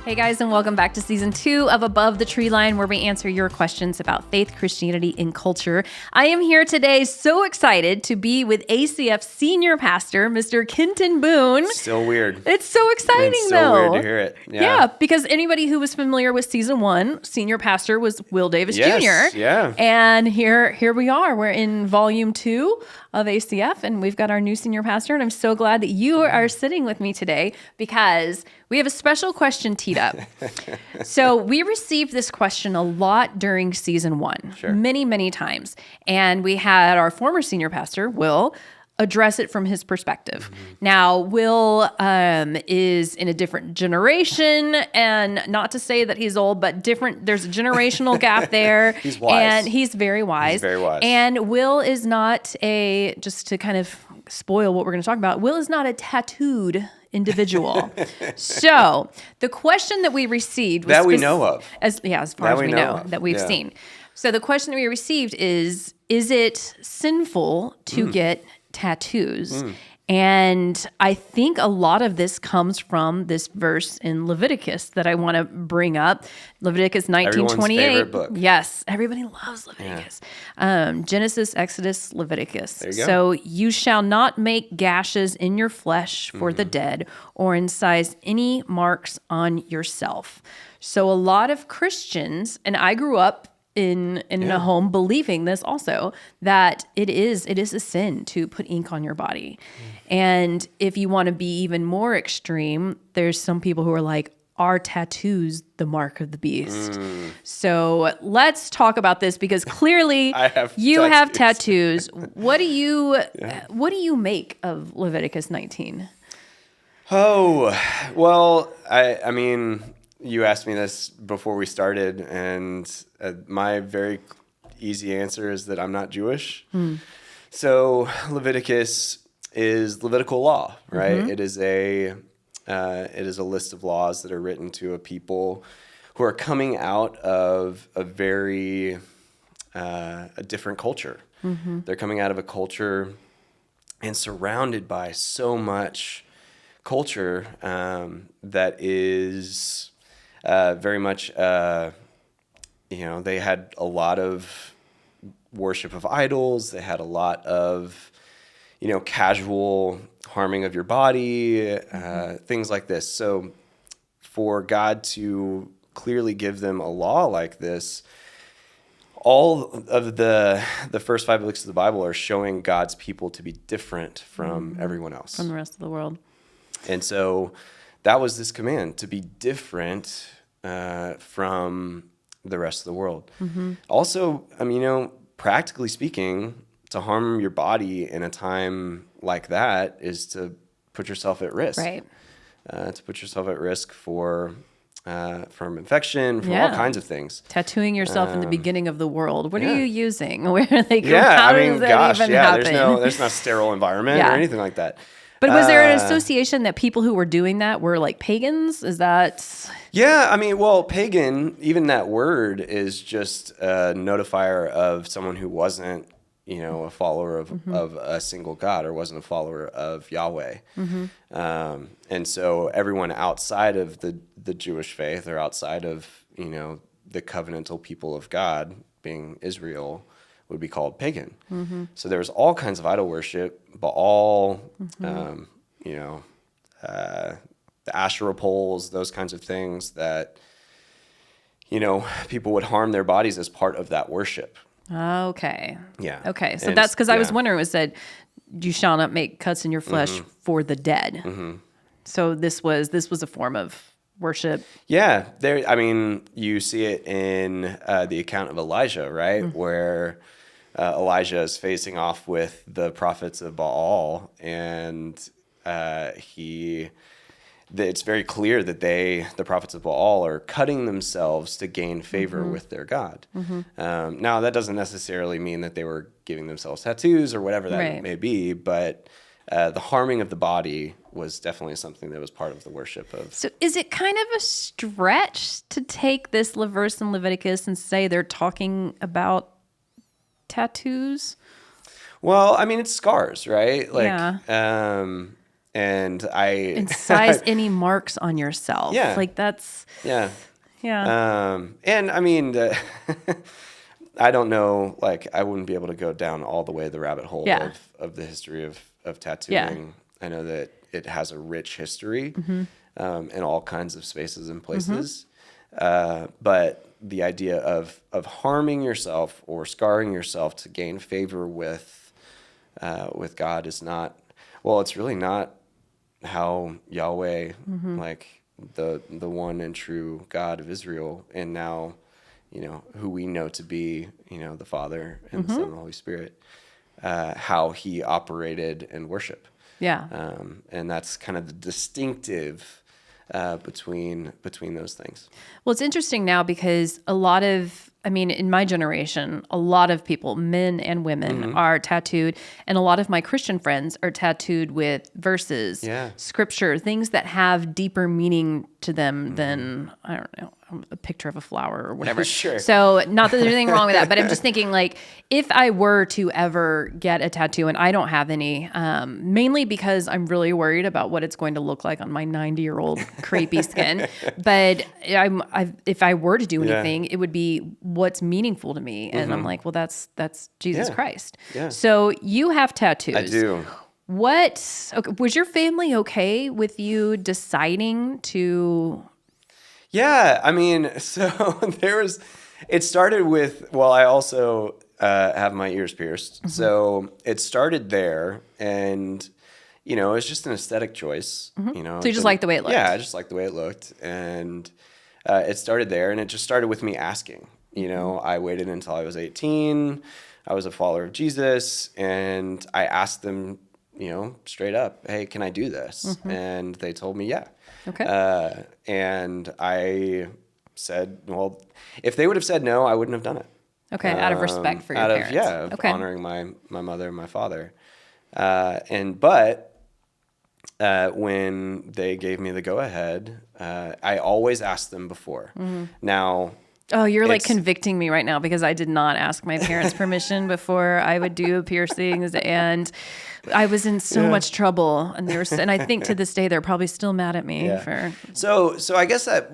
Hey guys, and welcome back to season 2 of Above the Tree Line, where we answer your questions about faith, Christianity, and culture. I am here today so excited to be with ACF Senior Pastor, Mr. Kenton Boone. Still weird. It's so exciting, it's though. So weird to hear it. Yeah, because anybody who was familiar with season 1, Senior Pastor was Will Davis Jr. Yeah. And here we are. We're in volume 2 of ACF, and we've got our new Senior Pastor, and I'm so glad that you are sitting with me today because we have a special question teed up. So we received this question a lot during season 1, many, many times. And we had our former senior pastor, Will, address it from his perspective. Now, Will is in a different generation, and not to say that he's old, but different. There's a generational gap there. He's wise. And he's very wise. He's very wise. And Will is not just to kind of spoil what we're going to talk about, Will is not a tattooed individual. So the question that we received was that we know of. As far as we know that we've seen. So the question that we received is it sinful to get tattoos? And I think a lot of this comes from this verse in Leviticus that I want to bring up. Leviticus 19:28. Everyone's favorite book. Yes, everybody loves Leviticus. Genesis, Exodus, Leviticus. There you go. So you shall not make gashes in your flesh for the dead, or incise any marks on yourself. So a lot of Christians, and I grew up in a home believing this also, that it is a sin to put ink on your body. And if you want to be even more extreme, there's some people who are like, are tattoos the mark of the beast? So let's talk about this, because clearly you have tattoos. What do you make of Leviticus 19? Oh, well, I mean, you asked me this before we started, and my very easy answer is that I'm not Jewish. So Leviticus is Levitical law, right? It is a list of laws that are written to a people who are coming out of a different culture. They're coming out of a culture and surrounded by so much culture that is very much, they had a lot of worship of idols. They had a lot of, casual harming of your body, things like this. So for God to clearly give them a law like this, all of the first 5 books of the Bible are showing God's people to be different from everyone else. From the rest of the world. And so that was this command, to be different from the rest of the world. Also, practically speaking, to harm your body in a time like that is to put yourself at risk. Right. To put yourself at risk from infection, from all kinds of things. Tattooing yourself in the beginning of the world. What are you using? Where are they? How does that even happen? There's no sterile environment or anything like that. But was there an association that people who were doing that were like pagans? Is that? Yeah, pagan, even that word is just a notifier of someone who wasn't, a follower of a single God, or wasn't a follower of Yahweh. And so everyone outside of the Jewish faith, or outside of, the covenantal people of God, being Israel, would be called pagan. So there was all kinds of idol worship, Baal, the Asherah poles, those kinds of things that, people would harm their bodies as part of that worship. Okay. Yeah. Okay. So that's because I was wondering, it said, you shall not make cuts in your flesh for the dead. So this was a form of worship. Yeah. You see it in the account of Elijah, right? Where Elijah is facing off with the prophets of Baal, and it's very clear that the prophets of Baal, are cutting themselves to gain favor with their God. Now, that doesn't necessarily mean that they were giving themselves tattoos or whatever that may be, but the harming of the body was definitely something that was part of the worship of. So is it kind of a stretch to take this verse in Leviticus and say they're talking about tattoos? Well, it's scars, right? And I incise any marks on yourself. Yeah. Like that's, yeah. yeah. And I mean, I don't know, like I wouldn't be able to go down all the way the rabbit hole Yeah. of the history of tattooing. Yeah. I know that it has a rich history in all kinds of spaces and places. But the idea of harming yourself or scarring yourself to gain favor with God is not, well, it's really not how Yahweh, like the one and true God of Israel, and now, who we know to be, the Father and the Son and the Holy Spirit, how he operated in worship. Yeah. And that's kind of the distinctive between those things. Well, it's interesting now because in my generation, a lot of people, men and women, are tattooed, and a lot of my Christian friends are tattooed with verses, scripture, things that have deeper meaning to them than, I don't know, a picture of a flower or whatever. Sure. So not that there's anything wrong with that, but I'm just thinking, like, if I were to ever get a tattoo, and I don't have any, mainly because I'm really worried about what it's going to look like on my 90-year-old crepey skin. But if I were to do anything, it would be what's meaningful to me. And I'm like, well, that's Jesus Christ. Yeah. So you have tattoos. I do. Was your family okay with you deciding to? Yeah, I mean, so it started with, well, I also have my ears pierced. So it started there, and, it's just an aesthetic choice, So you just like the way it looked? Yeah, I just like the way it looked. And it started there, and it just started with me asking. I waited until I was 18. I was a follower of Jesus, and I asked them, straight up, hey, can I do this? And they told me, yeah. Okay. And I said, well, if they would have said no, I wouldn't have done it. Okay, out of respect for your parents. Of honoring my mother and my father. But when they gave me the go-ahead, I always asked them before. Now... Oh, you're like convicting me right now because I did not ask my parents' permission before I would do piercings, and I was in so much trouble. And and I think to this day they're probably still mad at me for. So I guess that,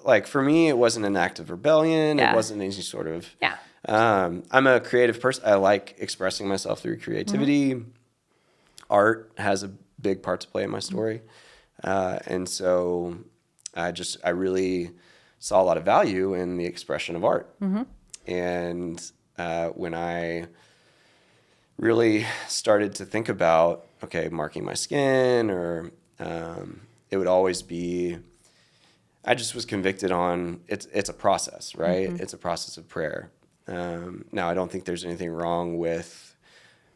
like, for me, it wasn't an act of rebellion. Yeah. It wasn't any sort of. Yeah. I'm a creative person. I like expressing myself through creativity. Art has a big part to play in my story, and so I really saw a lot of value in the expression of art. And when I really started to think about, okay, marking my skin, or it would always be, I just was convicted on, it's a process, right? It's a process of prayer. Now, I don't think there's anything wrong with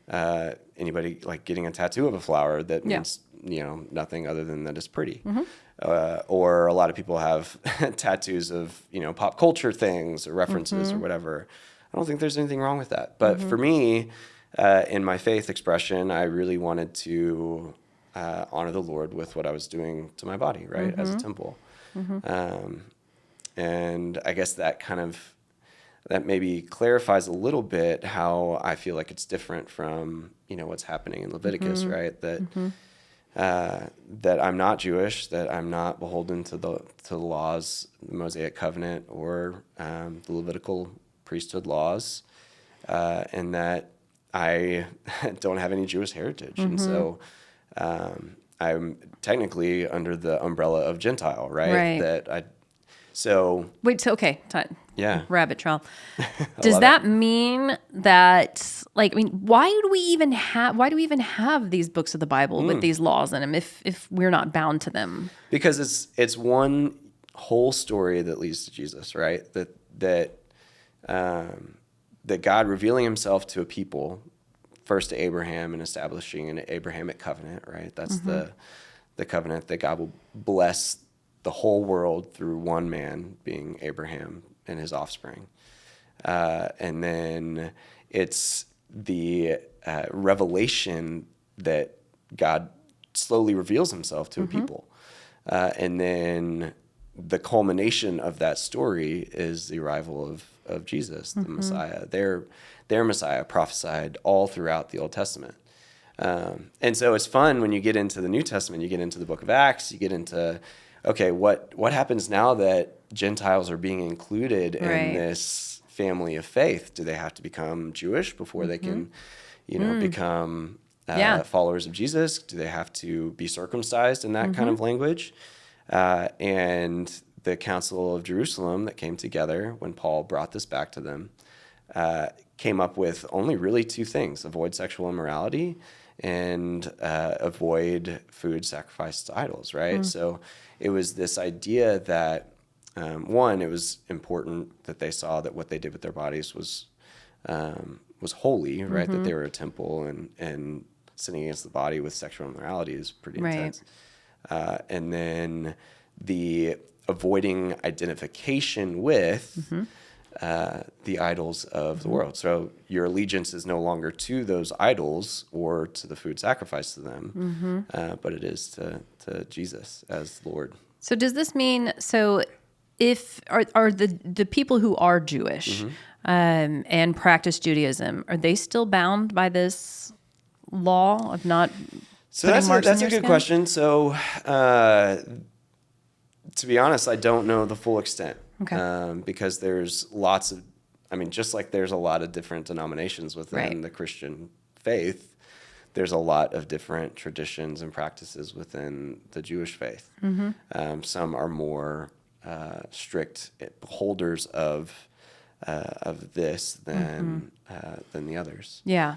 anybody like getting a tattoo of a flower that means, nothing other than that it's pretty. Or a lot of people have tattoos of, pop culture things or references or whatever. I don't think there's anything wrong with that. But for me, in my faith expression, I really wanted to honor the Lord with what I was doing to my body, right, as a temple. And I guess that maybe clarifies a little bit how I feel like it's different from, what's happening in Leviticus, right? That I'm not Jewish, that I'm not beholden to the laws, the Mosaic covenant, or the Levitical priesthood laws, and that I don't have any Jewish heritage. And so I'm technically under the umbrella of Gentile, right? Wait, so okay, yeah, rabbit trail. Does that mean that, like, why do we even have these books of the Bible with these laws in them if we're not bound to them? Because it's one whole story that leads to Jesus, right? That God revealing himself to a people, first to Abraham and establishing an Abrahamic covenant, right? That's the covenant that God will bless the whole world through one man, being Abraham and his offspring. And then it's the revelation that God slowly reveals himself to a people. And then the culmination of that story is the arrival of Jesus, the Messiah. Their Messiah prophesied all throughout the Old Testament. And so it's fun when you get into the New Testament, you get into the book of Acts, you get into, okay, what happens now that Gentiles are being included in this family of faith? Do they have to become Jewish before they can, become followers of Jesus? Do they have to be circumcised in that kind of language? And the Council of Jerusalem that came together when Paul brought this back to them came up with only really two things: avoid sexual immorality and avoid food sacrificed to idols, right? So it was this idea that, one, it was important that they saw that what they did with their bodies was holy, right? That they were a temple, and sinning against the body with sexual immorality is pretty intense. And then the avoiding identification with the idols of the world. So your allegiance is no longer to those idols or to the food sacrificed to them, but it is to Jesus as Lord. So does this mean, if are the people who are Jewish and practice Judaism, are they still bound by this law of not putting marks that's on a your good skin? question. So to be honest, I don't know the full extent. Because there's lots of, just like there's a lot of different denominations within the Christian faith, there's a lot of different traditions and practices within the Jewish faith. Some are more strict holders of this than the others. Yeah.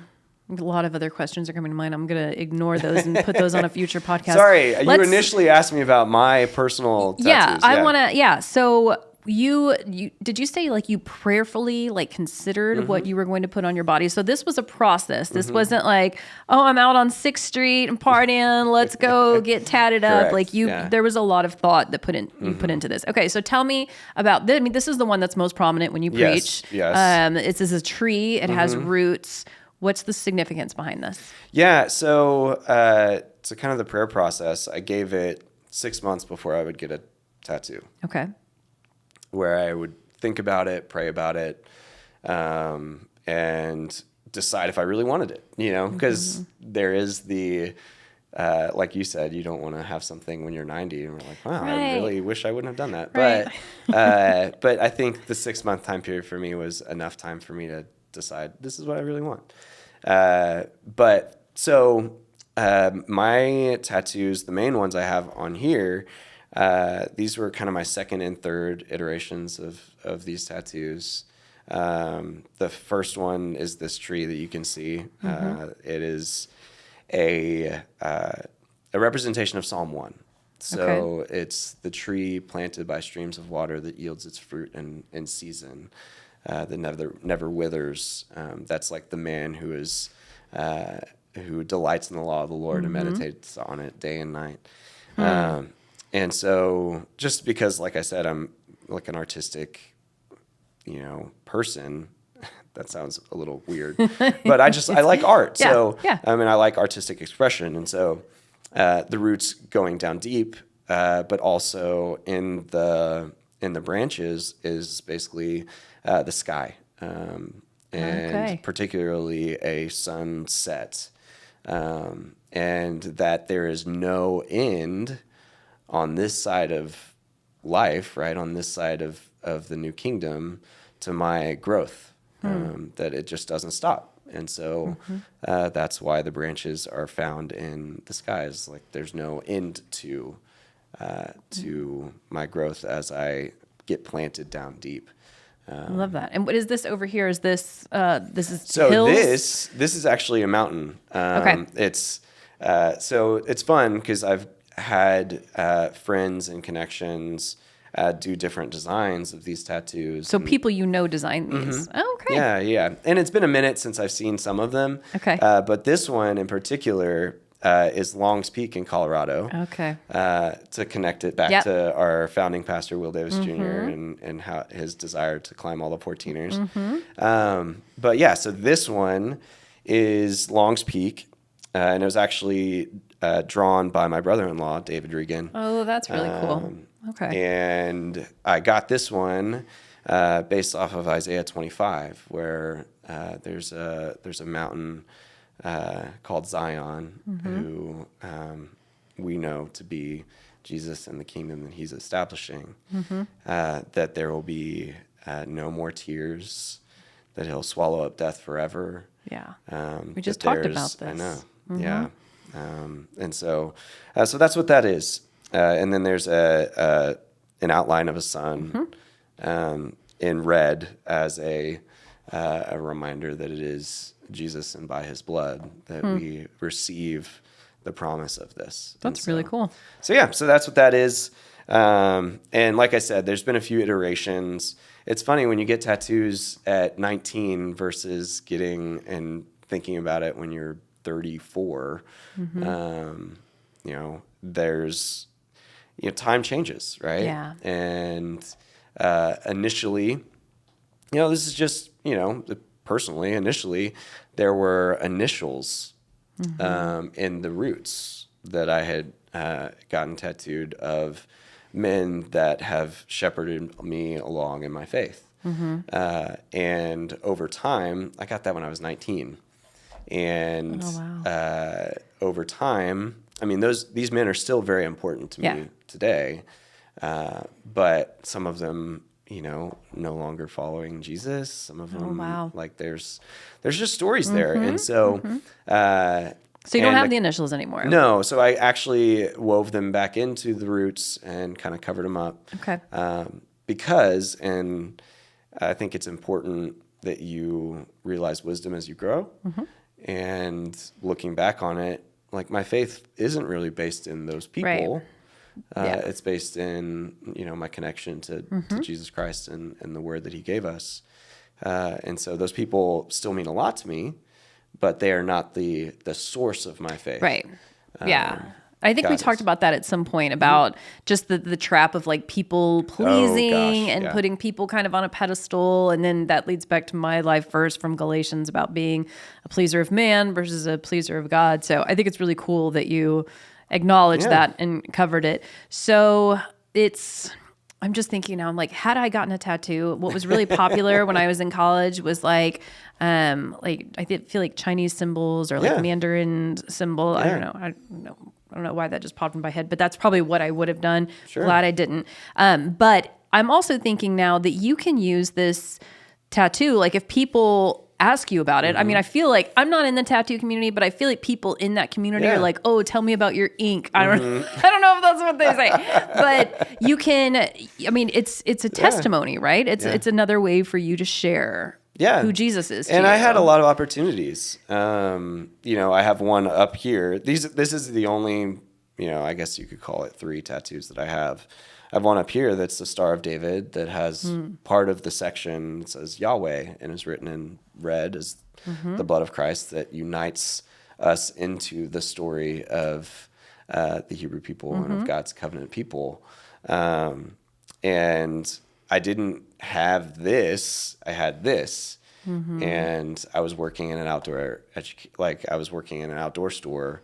A lot of other questions are coming to mind. I'm going to ignore those and put those on a future podcast. Sorry, you initially asked me about my personal tattoos. Yeah, I want to. Yeah, so you did you say you prayerfully considered what you were going to put on your body? So this was a process. This wasn't I'm out on 6th Street and partying. Let's go get tatted up. There was a lot of thought that you put into this. Okay, so tell me about this. This is the one that's most prominent when you preach. Yes. This is a tree. It has roots. What's the significance behind this? Yeah, so kind of the prayer process, I gave it 6 months before I would get a tattoo. Okay. Where I would think about it, pray about it, and decide if I really wanted it, because there is the, like you said, you don't want to have something when you're 90 and we're like, wow, I really wish I wouldn't have done that. Right. But I think the 6 month time period for me was enough time for me to decide this is what I really want. My tattoos, the main ones I have on here, these were kind of my second and third iterations of these tattoos. The first one is this tree that you can see. It is a representation of Psalm 1. So it's the tree planted by streams of water that yields its fruit in season. That never withers. That's like the man who delights in the law of the Lord and meditates on it day and night. And so just because, like I said, I'm like an artistic, person, that sounds a little weird, but I like art. I like artistic expression. And so the roots going down deep, but also in the branches is basically the sky, and particularly a sunset, and that there is no end on this side of life, right, on this side of the new kingdom, to my growth, that it just doesn't stop. And so that's why the branches are found in the skies. Like there's no end to my growth as I get planted down deep. I love that. And what is this over here? Is this hills? This is actually a mountain. It's it's fun because I've had friends and connections do different designs of these tattoos. So people design these. Oh, okay. Yeah. And it's been a minute since I've seen some of them. Okay. But this one in particular is Long's Peak in Colorado. Okay. To connect it back to our founding pastor, Will Davis Jr., and how his desire to climb all the 14ers. So this one is Long's Peak, and it was actually drawn by my brother-in-law, David Regan. Oh, that's really cool. Okay. And I got this one based off of Isaiah 25, where there's a mountain called Zion, who we know to be Jesus and the kingdom that he's establishing, that there will be no more tears, that he'll swallow up death forever. Yeah. We just talked about this. I know. Yeah. And so that's what that is. And then there's an outline of a sun in red as a reminder that it is Jesus and by his blood that we receive the promise of this. That's really cool. So that's what that is. And like I said, there's been a few iterations. It's funny when you get tattoos at 19 versus getting and thinking about it when you're 34. There's time changes, right? Yeah. And initially, this is just personally. Initially, there were initials in the roots that I had gotten tattooed of men that have shepherded me along in my faith. And over time, I got that when I was 19. And over time, I mean, these men are still very important to me today. But some of them, no longer following Jesus. Some of them, like there's just stories there. And so, so you don't have the initials anymore. No. So I actually wove them back into the roots and kind of covered them up. Okay. Because, and I think it's important that you realize wisdom as you grow. And looking back on it, like my faith isn't really based in those people. Right. It's based in, my connection to Jesus Christ and the word that he gave us. And so those people still mean a lot to me, but they are not the source of my faith. Right. I think we talked about that at some point about just the trap of like people pleasing and putting people kind of on a pedestal. And then that leads back to my life verse from Galatians about being a pleaser of man versus a pleaser of God. So I think it's really cool that you acknowledged that and covered it. So I'm just thinking now, I'm like, had I gotten a tattoo, what was really popular when I was in college was like I feel like Chinese symbols or like Mandarin symbol. I don't know why that just popped in my head, but that's probably what I would have done. Sure. Glad I didn't. But I'm also thinking now that you can use this tattoo. Like if people ask you about it, I mean, I feel like I'm not in the tattoo community, but I feel like people in that community are like, oh, tell me about your ink. I don't know if that's what they say, but you can, I mean, it's a testimony, right? It's another way for you to share who Jesus is to and you. I had a lot of opportunities. I have one up here. This is the only, I guess you could call it 3 tattoos that I have. I have one up here that's the Star of David that has part of the section that says Yahweh and is written in red as the blood of Christ that unites us into the story of the Hebrew people and of God's covenant people. And I didn't have this. I had this, and I was working in an outdoor store,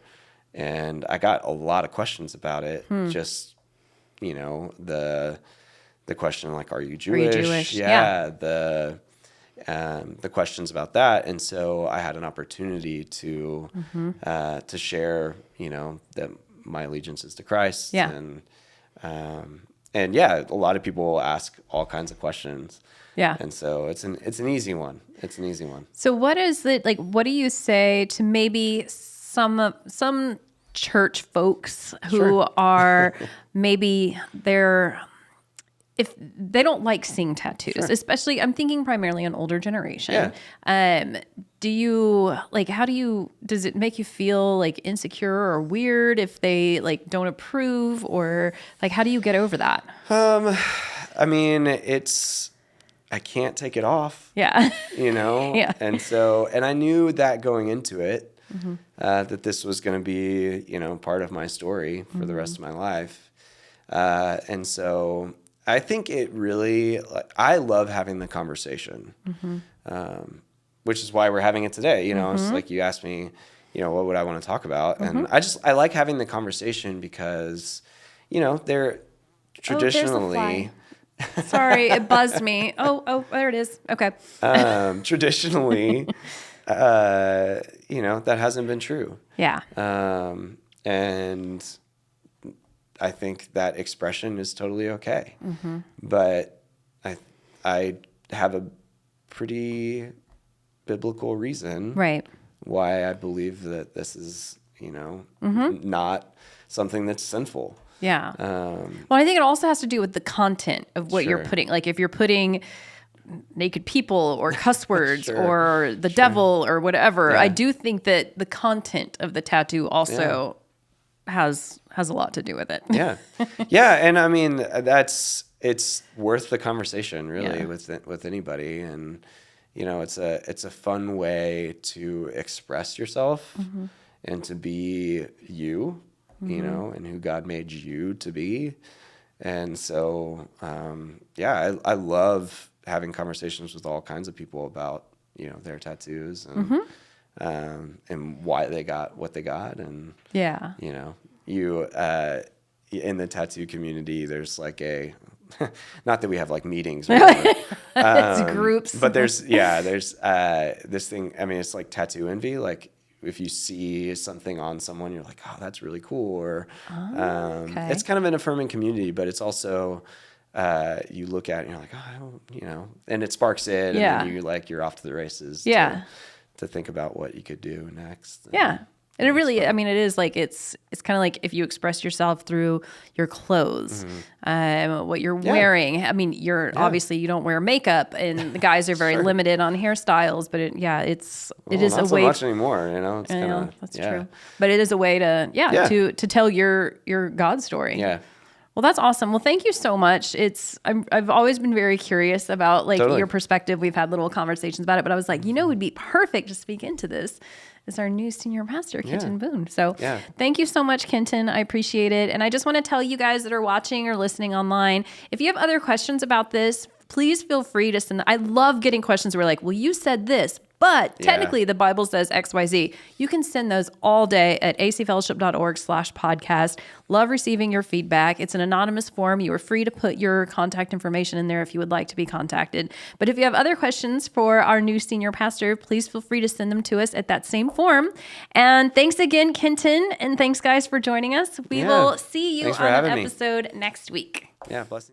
and I got a lot of questions about it. Just the question like, are you Jewish? Are you Jewish? The questions about that, and so I had an opportunity to share, that my allegiance is to Christ, and a lot of people ask all kinds of questions. Yeah. And so it's an easy one. It's an easy one. So what is it like? What do you say to maybe some church folks who are maybe if they don't like seeing tattoos, especially I'm thinking primarily an older generation. Does it make you feel like insecure or weird if they like don't approve, or like how do you get over that? I mean, I can't take it off. Yeah. And so, and I knew that going into it, that this was going to be, part of my story for the rest of my life. And so I think it really, I love having the conversation, which is why we're having it today. It's like you asked me, what would I want to talk about? And I like having the conversation because, they're traditionally... Sorry, it buzzed me. Oh, there it is. Okay. Traditionally, that hasn't been true. Yeah. And I think that expression is totally okay. But I have a pretty biblical reason Right. why I believe that this is, not something that's sinful. Yeah. Well, I think it also has to do with the content of what you're Sure. putting. Like if you're putting naked people or cuss words Sure. or the devil or whatever, Yeah. I do think that the content of the tattoo also has a lot to do with it. Yeah. Yeah. And I mean, it's worth the conversation really Yeah. with anybody. And, it's a fun way to express yourself and to be you, and who God made you to be. And so, I love having conversations with all kinds of people about, their tattoos and why they got what they got. And, Yeah. you in the tattoo community, there's like not that we have like meetings or whatever, It's groups. but there's this thing. I mean, it's like tattoo envy. Like if you see something on someone, you're like, oh, that's really cool. Or okay. it's kind of an affirming community, but it's also you look at it and you're like, oh, and it sparks it, Yeah. and then you're off to the races. Yeah. To think about what you could do next. Yeah. And it really, I mean, it is like, it's kind of like if you express yourself through your clothes, what you're wearing. I mean, obviously you don't wear makeup and the guys are very limited on hairstyles, but it is not a so way. much anymore, It's I kind know, of, that's true. But it is a way to tell your God story. Yeah. Well, that's awesome. Well, thank you so much. I've always been very curious about Totally. your perspective. We've had little conversations about it, but I was like, would be perfect to speak into this is our new senior pastor, Kenton Boone. So thank you so much, Kenton. I appreciate it. And I just want to tell you guys that are watching or listening online, if you have other questions about this, please feel free to send. I love getting questions where like, well, you said this, but technically the Bible says XYZ. You can send those all day at acfellowship.org/podcast. Love receiving your feedback. It's an anonymous form. You are free to put your contact information in there if you would like to be contacted. But if you have other questions for our new senior pastor, please feel free to send them to us at that same form. And thanks again, Kenton. And thanks, guys, for joining us. We will see you on an episode next week. Yeah, blessings.